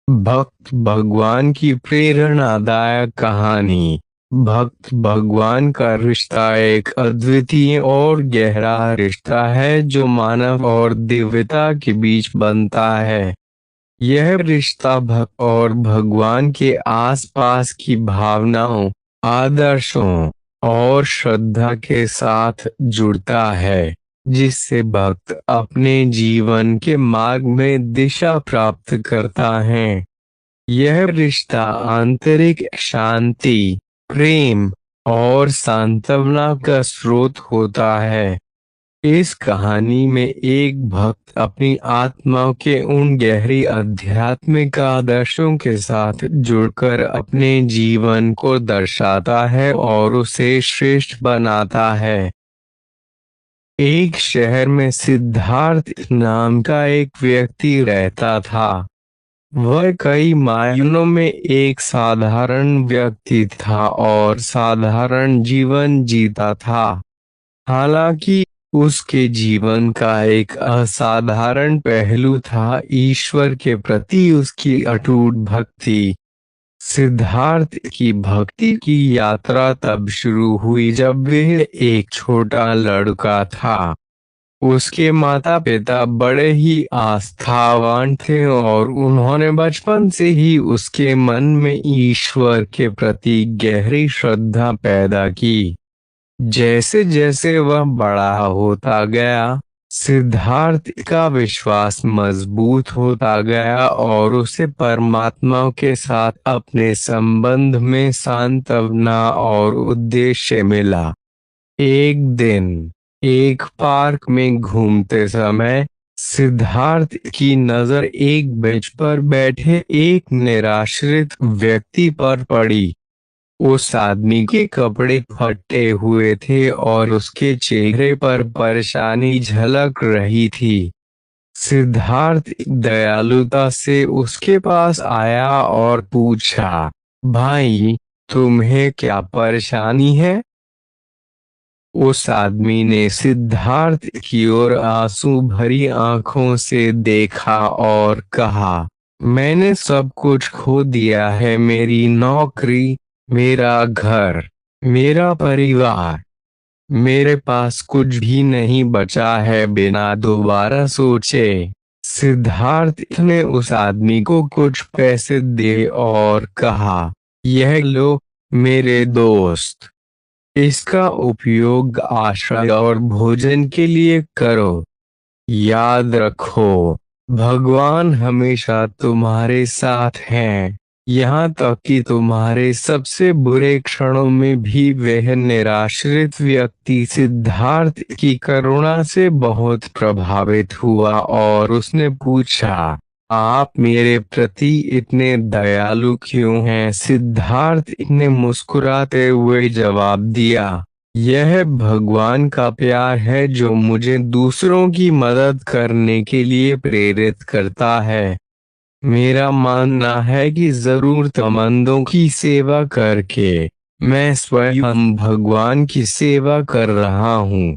भक्त भगवान की प्रेरणादायक कहानी। भक्त भगवान का रिश्ता एक अद्वितीय और गहरा रिश्ता है जो मानव और दिव्यता के बीच बनता है। यह रिश्ता भक्त और भगवान के आसपास की भावनाओं, आदर्शों और श्रद्धा के साथ जुड़ता है, जिससे भक्त अपने जीवन के मार्ग में दिशा प्राप्त करता है। यह रिश्ता आंतरिक शांति, प्रेम और सांत्वना का स्रोत होता है। इस कहानी में एक भक्त अपनी आत्मा के उन गहरी आध्यात्मिक आदर्शों के साथ जुड़कर अपने जीवन को दर्शाता है और उसे श्रेष्ठ बनाता है। एक शहर में सिद्धार्थ नाम का एक व्यक्ति रहता था। वह कई मायनों में एक साधारण व्यक्ति था और साधारण जीवन जीता था। हालांकि उसके जीवन का एक असाधारण पहलू था ईश्वर के प्रति उसकी अटूट भक्ति। सिद्धार्थ की भक्ति की यात्रा तब शुरू हुई जब वह एक छोटा लड़का था। उसके माता पिता बड़े ही आस्थावान थे और उन्होंने बचपन से ही उसके मन में ईश्वर के प्रति गहरी श्रद्धा पैदा की। जैसे जैसे वह बड़ा होता गया, सिद्धार्थ का विश्वास मजबूत होता गया और उसे परमात्मा के साथ अपने संबंध में सांत्वना और उद्देश्य मिला। एक दिन एक पार्क में घूमते समय सिद्धार्थ की नजर एक बेंच पर बैठे एक निराश्रित व्यक्ति पर पड़ी। उस आदमी के कपड़े फटे हुए थे और उसके चेहरे पर परेशानी झलक रही थी। सिद्धार्थ दयालुता से उसके पास आया और पूछा, भाई, तुम्हें क्या परेशानी है? उस आदमी ने सिद्धार्थ की ओर आंसू भरी आंखों से देखा और कहा, मैंने सब कुछ खो दिया है, मेरी नौकरी, मेरा घर, मेरा परिवार। मेरे पास कुछ भी नहीं बचा है। बिना दोबारा सोचे सिद्धार्थ ने उस आदमी को कुछ पैसे दिए और कहा, यह लो मेरे दोस्त, इसका उपयोग आश्रय और भोजन के लिए करो। याद रखो, भगवान हमेशा तुम्हारे साथ हैं, यहाँ तक कि तुम्हारे सबसे बुरे क्षणों में भी। वह निराश्रित व्यक्ति सिद्धार्थ की करुणा से बहुत प्रभावित हुआ और उसने पूछा, आप मेरे प्रति इतने दयालु क्यों हैं? सिद्धार्थ ने मुस्कुराते हुए जवाब दिया, यह भगवान का प्यार है जो मुझे दूसरों की मदद करने के लिए प्रेरित करता है। मेरा मानना है कि जरूरतमंदों की सेवा करके मैं स्वयं भगवान की सेवा कर रहा हूँ।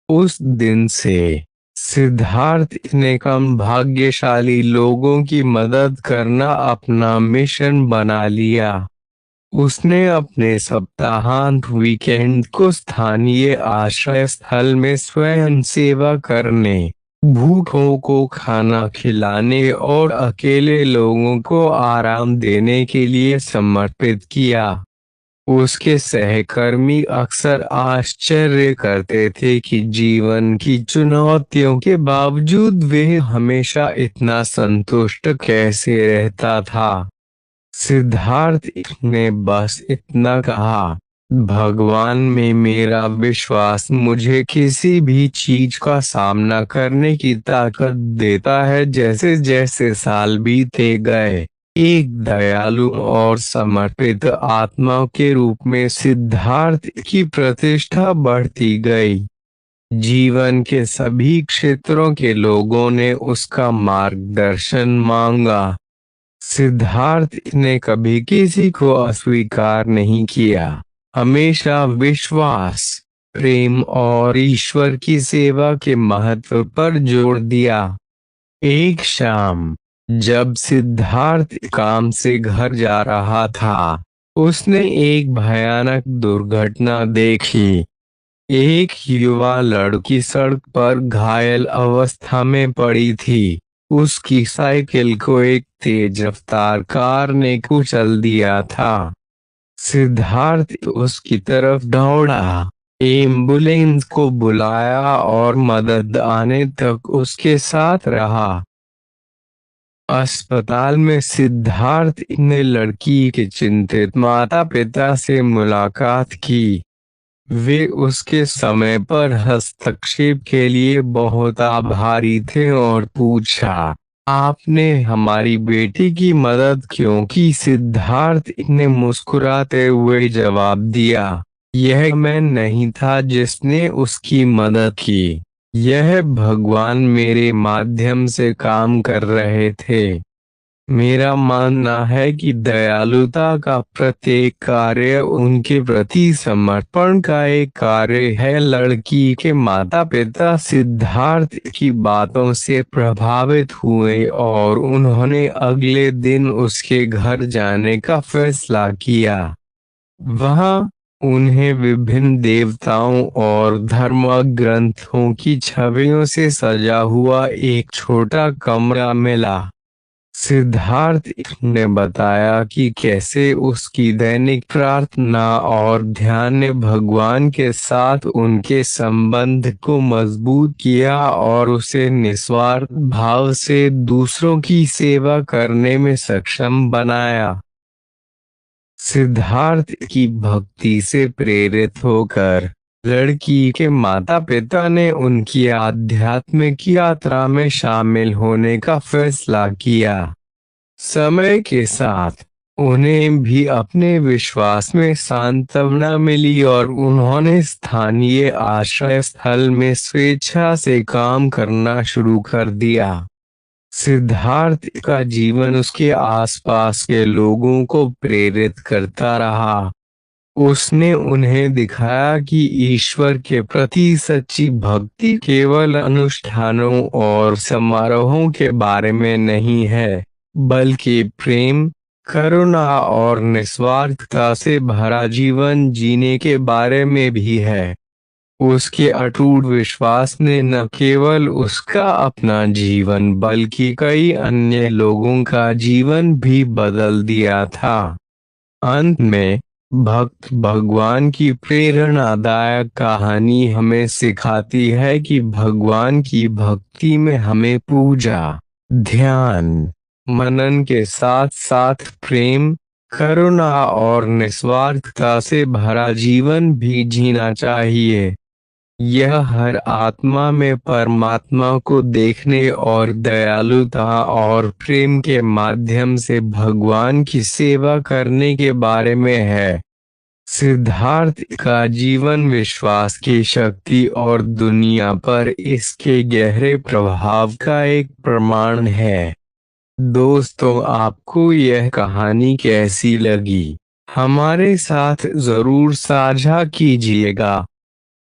उस दिन से सिद्धार्थ ने कम भाग्यशाली लोगों की मदद करना अपना मिशन बना लिया। उसने अपने सप्ताहांत वीकेंड को स्थानीय आश्रय स्थल में स्वयं सेवा करने, भूखों को खाना खिलाने और अकेले लोगों को आराम देने के लिए समर्पित किया। उसके सहकर्मी अक्सर आश्चर्य करते थे कि जीवन की चुनौतियों के बावजूद वह हमेशा इतना संतुष्ट कैसे रहता था। सिद्धार्थ ने बस इतना कहा, भगवान में मेरा विश्वास मुझे किसी भी चीज का सामना करने की ताकत देता है। जैसे जैसे साल बीते गए, एक दयालु और समर्पित आत्मा के रूप में सिद्धार्थ की प्रतिष्ठा बढ़ती गई। जीवन के सभी क्षेत्रों के लोगों ने उसका मार्गदर्शन मांगा। सिद्धार्थ ने कभी किसी को अस्वीकार नहीं किया, हमेशा विश्वास, प्रेम और ईश्वर की सेवा के महत्व पर जोर दिया। एक शाम जब सिद्धार्थ काम से घर जा रहा था, उसने एक भयानक दुर्घटना देखी। एक युवा लड़की सड़क पर घायल अवस्था में पड़ी थी। उसकी साइकिल को एक तेज रफ्तार कार ने कुचल दिया था। सिद्धार्थ उसकी तरफ दौड़ा, एम्बुलेंस को बुलाया और मदद आने तक उसके साथ रहा। अस्पताल में सिद्धार्थ ने लड़की के चिंतित माता पिता से मुलाकात की। वे उसके समय पर हस्तक्षेप के लिए बहुत आभारी थे और पूछा, आपने हमारी बेटी की मदद क्यों की? सिद्धार्थ ने मुस्कुराते हुए जवाब दिया, यह मैं नहीं था जिसने उसकी मदद की, यह भगवान मेरे माध्यम से काम कर रहे थे। मेरा मानना है कि दयालुता का प्रत्येक कार्य उनके प्रति समर्पण का एक कार्य है। लड़की के माता पिता सिद्धार्थ की बातों से प्रभावित हुए और उन्होंने अगले दिन उसके घर जाने का फैसला किया। वहां उन्हें विभिन्न देवताओं और धर्म ग्रंथों की छवियों से सजा हुआ एक छोटा कमरा मिला। सिद्धार्थ ने बताया कि कैसे उसकी दैनिक प्रार्थना और ध्यान ने भगवान के साथ उनके संबंध को मजबूत किया और उसे निस्वार्थ भाव से दूसरों की सेवा करने में सक्षम बनाया। सिद्धार्थ की भक्ति से प्रेरित होकर लड़की के माता पिता ने उनकी आध्यात्मिक यात्रा में शामिल होने का फैसला किया। समय के साथ उन्हें भी अपने विश्वास में सांत्वना मिली और उन्होंने स्थानीय आश्रय स्थल में स्वेच्छा से काम करना शुरू कर दिया। सिद्धार्थ का जीवन उसके आसपास के लोगों को प्रेरित करता रहा। उसने उन्हें दिखाया कि ईश्वर के प्रति सच्ची भक्ति केवल अनुष्ठानों और समारोहों के बारे में नहीं है, बल्कि प्रेम, करुणा और निस्वार्थता से भरा जीवन जीने के बारे में भी है। उसके अटूट विश्वास ने न केवल उसका अपना जीवन बल्कि कई अन्य लोगों का जीवन भी बदल दिया था। अंत में भक्त भगवान की प्रेरणादायक कहानी हमें सिखाती है कि भगवान की भक्ति में हमें पूजा, ध्यान, मनन के साथ साथ प्रेम, करुणा और निस्वार्थता से भरा जीवन भी जीना चाहिए। यह हर आत्मा में परमात्मा को देखने और दयालुता और प्रेम के माध्यम से भगवान की सेवा करने के बारे में है। सिद्धार्थ का जीवन विश्वास की शक्ति और दुनिया पर इसके गहरे प्रभाव का एक प्रमाण है। दोस्तों, आपको यह कहानी कैसी लगी? हमारे साथ जरूर साझा कीजिएगा।